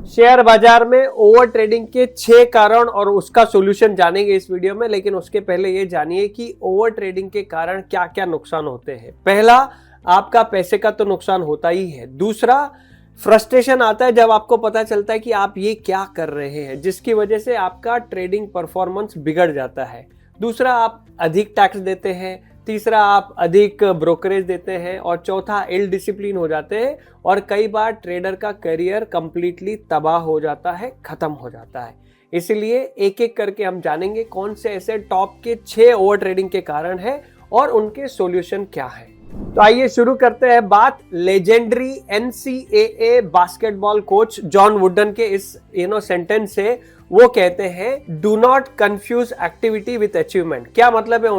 Share बाजार में over trading के 6 कारण और उसका सॉल्यूशन जानेंगे इस वीडियो में, लेकिन उसके पहले ये जानिए कि ओवर ट्रेडिंग के कारण क्या क्या नुकसान होते हैं। पहला, आपका पैसे का तो नुकसान होता ही है। दूसरा, फ्रस्ट्रेशन आता है जब आपको पता चलता है कि आप ये क्या कर रहे हैं, जिसकी वजह से आपका ट्रेडिंग परफॉर्मेंस बिगड़ जाता है। दूसरा, आप अधिक टैक्स देते हैं। तीसरा, आप अधिक ब्रोकरेज देते हैं। और चौथा, इल डिसिप्लिन हो जाते हैं और कई बार ट्रेडर का करियर कंप्लीटली तबाह हो जाता है, खत्म हो जाता है। इसलिए एक एक करके हम जानेंगे कौन से ऐसे टॉप के 6 ओवर ट्रेडिंग के कारण है और उनके सॉल्यूशन क्या है। तो आइए शुरू करते हैं बात legendary NCAA basketball coach John wooden के इस सेंटेंस से। वो कहते हैं, do not confuse activity with achievement. क्या मतलब है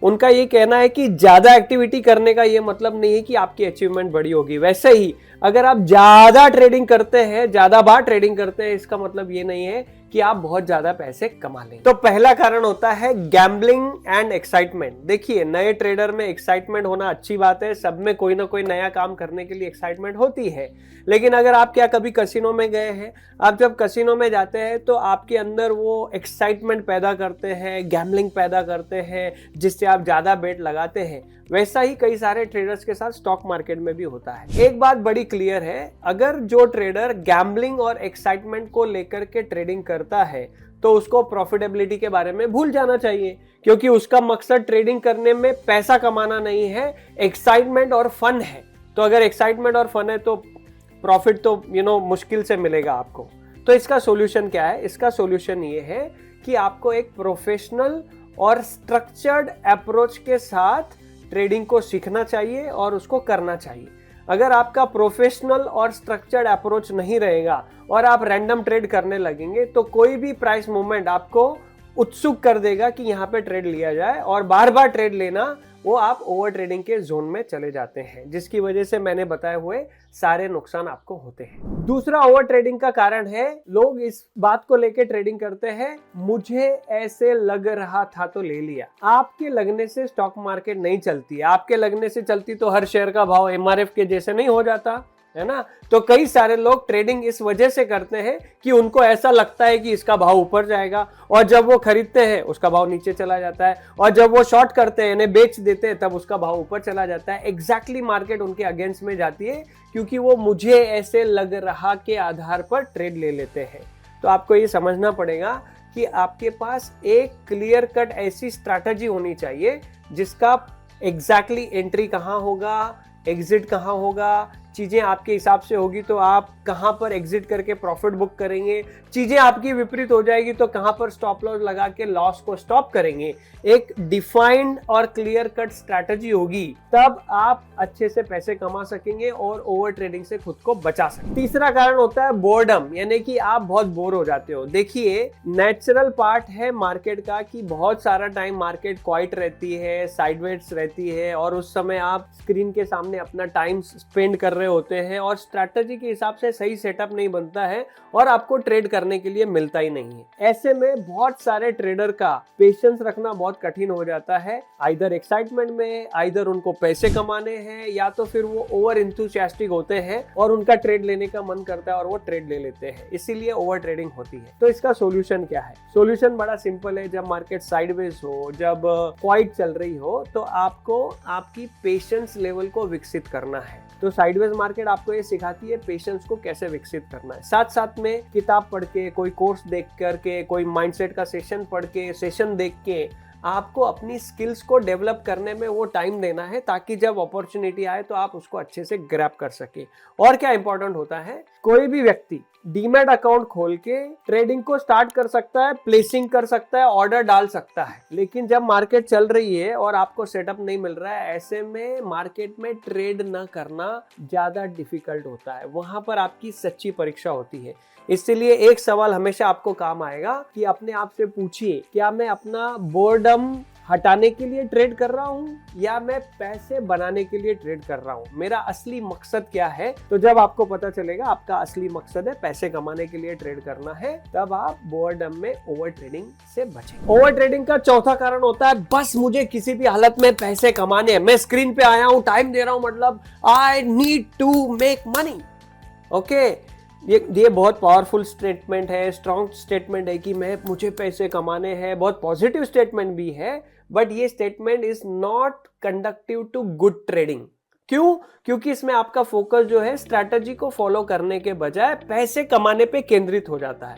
उनका ये कहना है कि ज्यादा एक्टिविटी करने का ये मतलब नहीं है कि आपकी अचीवमेंट बड़ी होगी। वैसे ही अगर आप ज्यादा ट्रेडिंग करते हैं, ज्यादा बार ट्रेडिंग करते हैं, इसका मतलब ये नहीं है कि आप बहुत ज्यादा पैसे कमा लेंगे। तो पहला कारण होता है गैम्बलिंग एंड एक्साइटमेंट। देखिए, नए ट्रेडर में एक्साइटमेंट होना अच्छी बात है, सब में कोई ना कोई नया काम करने के लिए एक्साइटमेंट होती है। लेकिन अगर आप क्या कभी कैसीनो में गए हैं, आप जब कैसीनो में जाते हैं तो आपके अंदर वो एक्साइटमेंट पैदा करते हैं, गैम्बलिंग पैदा करते हैं, जिससे आप ज्यादा बेट लगाते हैं। वैसा ही कई सारे ट्रेडर्स के साथ स्टॉक मार्केट में भी होता है। एक बात बड़ी क्लियर है, अगर जो ट्रेडर गैम्बलिंग और एक्साइटमेंट को लेकर के ट्रेडिंग करता है तो उसको प्रॉफिटेबिलिटी के बारे में भूल जाना चाहिए, क्योंकि उसका मकसद ट्रेडिंग करने में पैसा कमाना नहीं है, एक्साइटमेंट और फन है। तो अगर एक्साइटमेंट और फन है तो प्रॉफिट तो मुश्किल से मिलेगा आपको। तो इसका सॉल्यूशन क्या है? इसका सॉल्यूशन ये है कि आपको एक प्रोफेशनल और स्ट्रक्चर्ड अप्रोच के साथ ट्रेडिंग को सीखना चाहिए और उसको करना चाहिए। अगर आपका प्रोफेशनल और स्ट्रक्चर्ड अप्रोच नहीं रहेगा और आप रैंडम ट्रेड करने लगेंगे तो कोई भी प्राइस मूवमेंट आपको उत्सुक कर देगा कि यहाँ पे ट्रेड लिया जाए, और बार बार ट्रेड लेना, वो आप ओवर ट्रेडिंग के जोन में चले जाते हैं, जिसकी वजह से मैंने बताए हुए सारे नुकसान आपको होते हैं। दूसरा ओवर ट्रेडिंग का कारण है, लोग इस बात को लेके ट्रेडिंग करते हैं, मुझे ऐसे लग रहा था तो ले लिया। आपके लगने से स्टॉक मार्केट नहीं चलती है। आपके लगने से चलती तो हर शेयर का भाव MRF के जैसे नहीं हो जाता है ना। तो कई सारे लोग ट्रेडिंग इस वजह से करते हैं कि उनको ऐसा लगता है कि इसका भाव ऊपर जाएगा, और जब वो खरीदते हैं उसका भाव नीचे चला जाता है, और जब वो शॉर्ट करते हैं, यानी बेच देते हैं, तब उसका भाव ऊपर चला जाता है। एग्जैक्टली मार्केट उनके अगेंस्ट में जाती है, क्योंकि वो मुझे ऐसे लग रहा के आधार पर ट्रेड ले लेते हैं। तो आपको ये समझना पड़ेगा कि आपके पास एक क्लियर कट ऐसी स्ट्रैटेजी होनी चाहिए जिसका एग्जैक्टली एंट्री कहाँ होगा, एग्जिट कहाँ होगा, चीजें आपके हिसाब से होगी तो आप कहां पर एग्जिट करके प्रॉफिट बुक करेंगे, चीजें आपकी विपरीत हो जाएगी तो कहां पर स्टॉप लॉस लगा के लॉस को स्टॉप करेंगे। एक डिफाइंड और क्लियर कट स्ट्रैटेजी होगी, तब आप अच्छे से पैसे कमा सकेंगे और ओवर ट्रेडिंग से खुद को बचा सकेंगे। तीसरा कारण होता है बोर्डम, यानी कि आप बहुत बोर हो जाते हो। देखिए, नेचुरल पार्ट है मार्केट का कि बहुत सारा टाइम मार्केट क्वाइट रहती है, साइडवेज रहती है, और उस समय आप स्क्रीन के सामने अपना टाइम स्पेंड कर रहे होते हैं और स्ट्रैटेजी के हिसाब से सही सेटअप नहीं बनता है और आपको ट्रेड करने के लिए मिलता ही नहीं है। ऐसे में बहुत सारे ट्रेडर का पेशेंस रखना बहुत कठिन हो जाता है। आइदर एक्साइटमेंट में, आइदर उनको पैसे कमाने हैं, या तो फिर वो ओवर इंथुसियास्टिक होते हैं और उनका ट्रेड लेने का मन करता है और वो ट्रेड ले लेते हैं, इसीलिए ओवर ट्रेडिंग होती है। तो इसका सॉल्यूशन क्या है? सॉल्यूशन बड़ा सिंपल है। जब मार्केट साइडवेज हो, जब क्वाइट चल रही हो, तो आपको आपकी पेशेंस लेवल को विकसित करना है। तो साइडवेज मार्केट आपको ये सिखाती है पेशेंस को कैसे विकसित करना है। साथ साथ में किताब पढ़ के, कोई कोर्स देख करके, कोई माइंडसेट का सेशन पढ़ के, सेशन देख के आपको अपनी स्किल्स को डेवलप करने में वो टाइम देना है, ताकि जब अपॉर्चुनिटी आए तो आप उसको अच्छे से ग्रैब कर सके। और क्या इंपॉर्टेंट होता है, कोई भी व्यक्ति डीमैट अकाउंट खोल के ट्रेडिंग को स्टार्ट कर सकता है, प्लेसिंग कर सकता है, ऑर्डर डाल सकता है, लेकिन जब मार्केट चल रही है और आपको सेटअप नहीं मिल रहा है, ऐसे में मार्केट में ट्रेड न करना ज्यादा डिफिकल्ट होता है। वहां पर आपकी सच्ची परीक्षा होती है। इसलिए एक सवाल हमेशा आपको काम आएगा कि अपने आप से पूछिए, क्या मैं अपना बोर्डम हटाने के लिए ट्रेड कर रहा हूँ या मैं पैसे बनाने के लिए ट्रेड कर रहा हूँ? मेरा असली मकसद क्या है? तो जब आपको पता चलेगा आपका असली मकसद है पैसे कमाने के लिए ट्रेड करना है, तब आप बोर्डम में ओवर ट्रेडिंग से बचें। ओवर ट्रेडिंग का चौथा कारण होता है, बस मुझे किसी भी हालत में पैसे कमाने हैं, मैं स्क्रीन पे आया हूँ, टाइम दे रहा हूँ, मतलब I need to make money. Okay, ये बहुत पावरफुल स्टेटमेंट है, स्ट्रॉन्ग स्टेटमेंट है कि मुझे पैसे कमाने हैं, बहुत पॉजिटिव स्टेटमेंट भी है, बट ये statement is not conductive to good trading. क्यों? क्योंकि इसमें आपका फोकस जो है स्ट्रैटेजी को फॉलो करने के बजाय पैसे कमाने पे केंद्रित हो जाता है।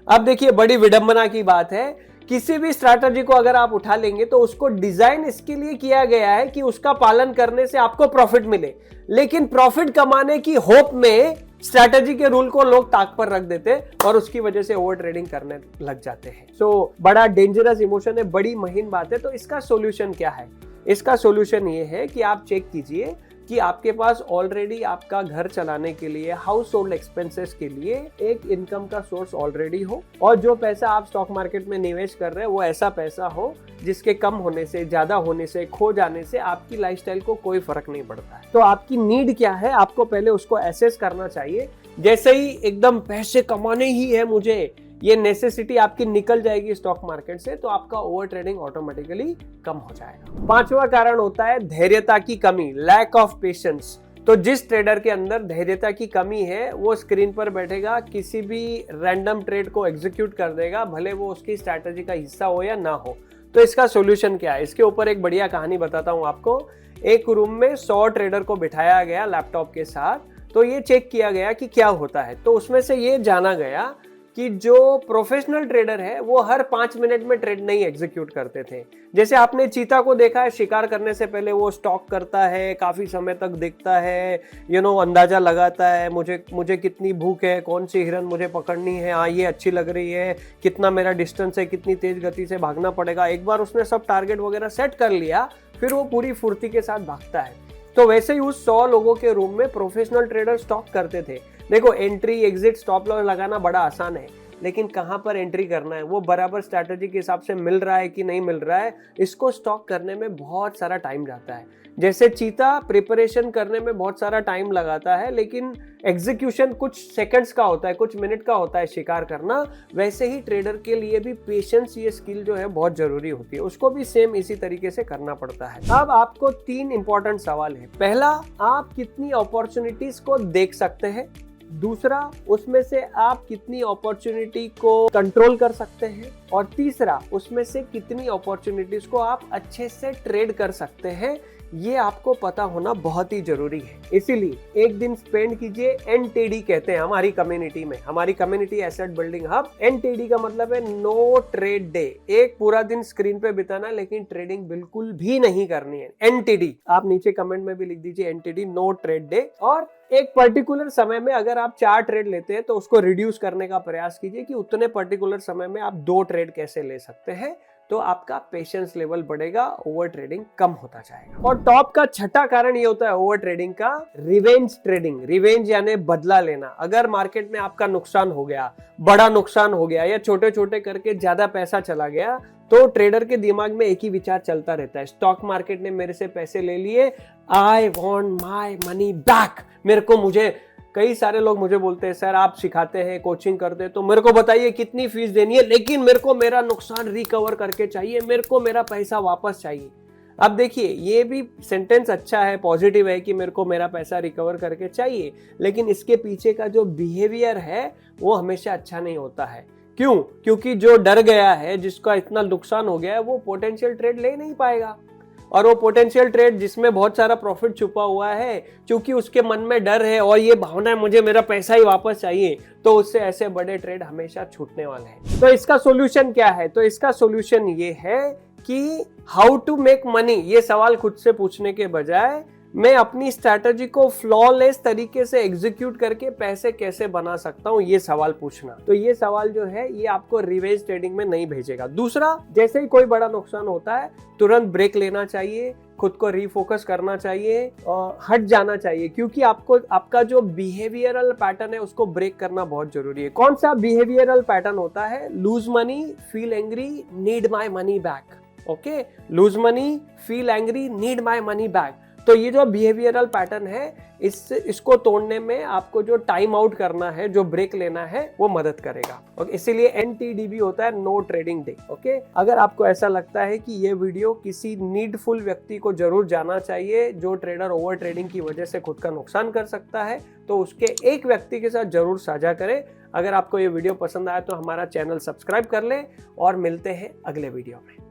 अब देखिए, बड़ी विडंबना की बात है, किसी भी स्ट्रैटेजी को अगर आप उठा लेंगे तो उसको डिजाइन इसके लिए किया गया है कि उसका पालन करने से आपको प्रॉफिट मिले, लेकिन प्रॉफिट कमाने की होप में स्ट्रैटेजी के रूल को लोग ताक पर रख देते और उसकी वजह से ओवर ट्रेडिंग करने लग जाते हैं। सो बड़ा डेंजरस इमोशन है, बड़ी महीन बात है। तो इसका सॉल्यूशन क्या है? इसका सॉल्यूशन ये है कि आप चेक कीजिए कि आपके पास ऑलरेडी आपका घर चलाने के लिए, हाउस होल्ड एक्सपेंसेस के लिए एक इनकम का सोर्स ऑलरेडी हो, और जो पैसा आप स्टॉक मार्केट में निवेश कर रहे हैं वो ऐसा पैसा हो जिसके कम होने से, ज्यादा होने से, खो जाने से आपकी लाइफस्टाइल को कोई फर्क नहीं पड़ता है। तो आपकी नीड क्या है, आपको पहले उसको एसेस करना चाहिए। जैसे ही एकदम पैसे कमाने ही है मुझे, ये नेसेसिटी आपकी निकल जाएगी स्टॉक मार्केट से, तो आपका ओवर ट्रेडिंग ऑटोमेटिकली कम हो जाएगा। पांचवा कारण होता है धैर्यता की कमी, लैक ऑफ पेशेंस। तो जिस ट्रेडर के अंदर धैर्यता की कमी है वो स्क्रीन पर बैठेगा, किसी भी रैंडम ट्रेड को एग्जीक्यूट कर देगा, भले वो उसकी स्ट्रैटेजी का हिस्सा हो या ना हो। तो इसका सॉल्यूशन क्या है? इसके ऊपर एक बढ़िया कहानी बताता हूं आपको। एक रूम में 100 ट्रेडर को बिठाया गया लैपटॉप के साथ, तो ये चेक किया गया कि क्या होता है। तो उसमें से ये जाना गया कि जो प्रोफेशनल ट्रेडर है वो हर 5 मिनट में ट्रेड नहीं एग्जीक्यूट करते थे। जैसे आपने चीता को देखा है, शिकार करने से पहले वो स्टॉक करता है, काफी समय तक देखता है, अंदाजा लगाता है, मुझे कितनी भूख है, कौन सी हिरन मुझे पकड़नी है, हाँ ये अच्छी लग रही है, कितना मेरा डिस्टेंस है, कितनी तेज गति से भागना पड़ेगा। एक बार उसने सब टारगेट वगैरह सेट कर लिया, फिर वो पूरी फुर्ती के साथ भागता है। तो वैसे ही उस 100 लोगों के रूम में प्रोफेशनल ट्रेडर स्टॉक करते थे। देखो, एंट्री, एग्जिट, स्टॉप लॉस लगाना बड़ा आसान है, लेकिन कहां पर एंट्री करना है, वो बराबर स्ट्रैटेजी के हिसाब से मिल रहा है कि नहीं मिल रहा है, इसको स्टॉक करने में बहुत सारा टाइम जाता है। जैसे चीता प्रिपरेशन करने में बहुत सारा टाइम लगाता है, लेकिन एग्जीक्यूशन कुछ सेकंड्स का होता है, कुछ मिनट का होता है शिकार करना, वैसे ही ट्रेडर के लिए भी पेशेंस, ये स्किल जो है बहुत जरूरी होती है, उसको भी सेम इसी तरीके से करना पड़ता है। अब आपको 3 इंपॉर्टेंट सवाल है। पहला, आप कितनी अपॉर्चुनिटीज को देख सकते हैं। दूसरा, उसमें से आप कितनी अपॉर्चुनिटी को कंट्रोल कर सकते हैं। और तीसरा, उसमें से कितनी अपॉर्चुनिटीज को आप अच्छे से ट्रेड कर सकते हैं। ये आपको पता होना बहुत ही जरूरी है। इसीलिए एक दिन स्पेंड कीजिए, NTD कहते हैं हमारी कम्युनिटी में, हमारी community asset building hub. NTD का मतलब है नो ट्रेड डे। एक पूरा दिन स्क्रीन पे बिताना, लेकिन ट्रेडिंग बिल्कुल भी नहीं करनी है। NTD आप नीचे कमेंट में भी लिख दीजिए, NTD नो ट्रेड डे। और एक पर्टिकुलर समय में अगर आप 4 ट्रेड लेते हैं तो उसको रिड्यूस करने का प्रयास कीजिए कि उतने पर्टिकुलर समय में आप 2 ट्रेड कैसे ले सकते हैं। तो आपका पेशेंस लेवल बढ़ेगा, ओवर ट्रेडिंग कम होता जाएगा। और टॉप का छठा कारण ये होता है ओवर ट्रेडिंग का, रिवेंज ट्रेडिंग। रिवेंज यानी बदला लेना। अगर मार्केट में आपका नुकसान हो गया, बड़ा नुकसान हो गया, या छोटे छोटे करके ज्यादा पैसा चला गया, तो ट्रेडर के दिमाग में एक ही विचार चलता रहता है, स्टॉक मार्केट ने मेरे से पैसे ले लिए, I want my money back. मुझे कई सारे लोग मुझे बोलते हैं, सर आप सिखाते हैं, कोचिंग करते हैं, तो मेरे को बताइए कितनी फीस देनी है, लेकिन मेरे को मेरा नुकसान रिकवर करके चाहिए, मेरे को मेरा पैसा वापस चाहिए। अब देखिए, ये भी सेंटेंस अच्छा है, पॉजिटिव है कि मेरे को मेरा पैसा रिकवर करके चाहिए, लेकिन इसके पीछे का जो बिहेवियर है वो हमेशा अच्छा नहीं होता है। क्यों? क्योंकि जो डर गया है, जिसका इतना नुकसान हो गया है, वो पोटेंशियल ट्रेड ले नहीं पाएगा। और वो पोटेंशियल ट्रेड जिसमें बहुत सारा प्रॉफिट छुपा हुआ है, क्योंकि उसके मन में डर है और ये भावना है मुझे मेरा पैसा ही वापस चाहिए, तो उससे ऐसे बड़े ट्रेड हमेशा छूटने वाले हैं। तो इसका सॉल्यूशन क्या है? तो इसका सॉल्यूशन ये है कि हाउ टू मेक मनी, ये सवाल खुद से पूछने के बजाय मैं अपनी स्ट्रैटेजी को फ्लॉलेस तरीके से एग्जीक्यूट करके पैसे कैसे बना सकता हूं, ये सवाल पूछना। तो ये सवाल जो है ये आपको रिवेंज ट्रेडिंग में नहीं भेजेगा। दूसरा, जैसे ही कोई बड़ा नुकसान होता है तुरंत ब्रेक लेना चाहिए, खुद को रीफोकस करना चाहिए और हट जाना चाहिए, क्योंकि आपका जो बिहेवियरल पैटर्न है उसको ब्रेक करना बहुत जरूरी है। कौन सा बिहेवियरल पैटर्न होता है? Lose money, feel angry, need my money back. Okay, lose money, feel angry, need my money back. तो ये जो बिहेवियरल पैटर्न है इसको तोड़ने में आपको जो टाइम आउट करना है, जो ब्रेक लेना है, वो मदद करेगा। ओके, इसीलिए NTDB होता है, नो ट्रेडिंग डे। ओके, अगर आपको ऐसा लगता है कि ये वीडियो किसी नीडफुल व्यक्ति को जरूर जाना चाहिए जो ट्रेडर ओवर ट्रेडिंग की वजह से खुद का नुकसान कर सकता है, तो उसके एक व्यक्ति के साथ जरूर साझा करें। अगर आपको ये वीडियो पसंद आया तो हमारा चैनल सब्सक्राइब कर लें और मिलते हैं अगले वीडियो में।